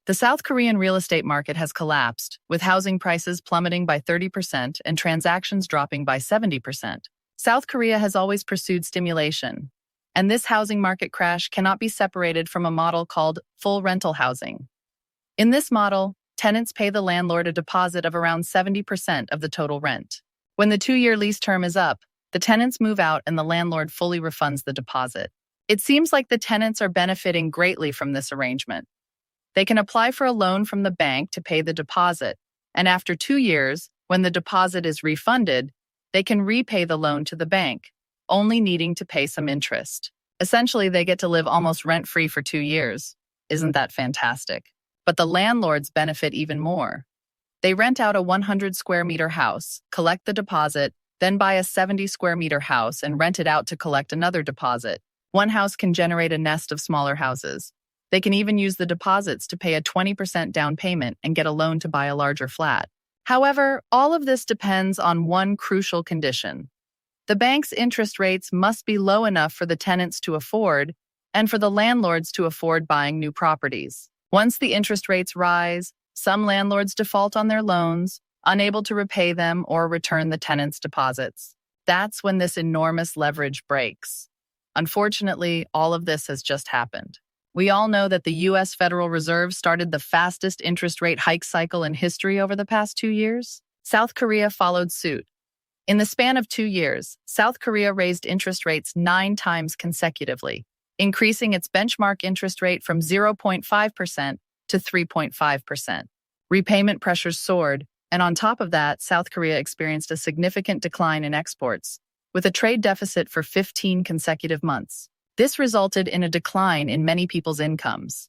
The South Korean real estate market has collapsed, with housing prices plummeting by 30% and transactions dropping by 70%. South Korea has always pursued stimulation, and this housing market crash cannot be separated from a model called full rental housing. In this model, tenants pay the landlord a deposit of around 70% of the total rent. When the 2-year lease term is up, the tenants move out and the landlord fully refunds the deposit. It seems like the tenants are benefiting greatly from this arrangement. They can apply for a loan from the bank to pay the deposit, and after 2 years, when the deposit is refunded, they can repay the loan to the bank, only needing to pay some interest. Essentially, they get to live almost rent-free for 2 years. Isn't that fantastic? But the landlords benefit even more. They rent out a 100 square meter house, collect the deposit, then buy a 70 square meter house and rent it out to collect another deposit. One house can generate a nest of smaller houses. They can even use the deposits to pay a 20% down payment and get a loan to buy a larger flat. However, all of this depends on one crucial condition. The bank's interest rates must be low enough for the tenants to afford and for the landlords to afford buying new properties. Once the interest rates rise, some landlords default on their loans, unable to repay them or return the tenants' deposits. That's when this enormous leverage breaks. Unfortunately, all of this has just happened. We all know that the U.S. Federal Reserve started the fastest interest rate hike cycle in history over the past 2 years. South Korea followed suit. In the span of 2 years, South Korea raised interest rates 9 times consecutively, increasing its benchmark interest rate from 0.5% to 3.5%. Repayment pressures soared, and on top of that, South Korea experienced a significant decline in exports, with a trade deficit for 15 consecutive months. This resulted in a decline in many people's incomes.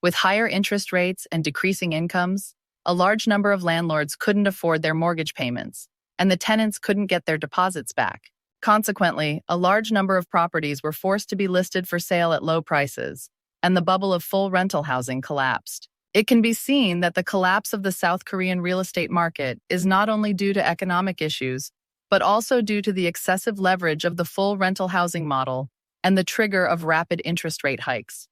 With higher interest rates and decreasing incomes, a large number of landlords couldn't afford their mortgage payments, and the tenants couldn't get their deposits back. Consequently, a large number of properties were forced to be listed for sale at low prices, and the bubble of full rental housing collapsed. It can be seen that the collapse of the South Korean real estate market is not only due to economic issues, but also due to the excessive leverage of the full rental housing model and the trigger of rapid interest rate hikes.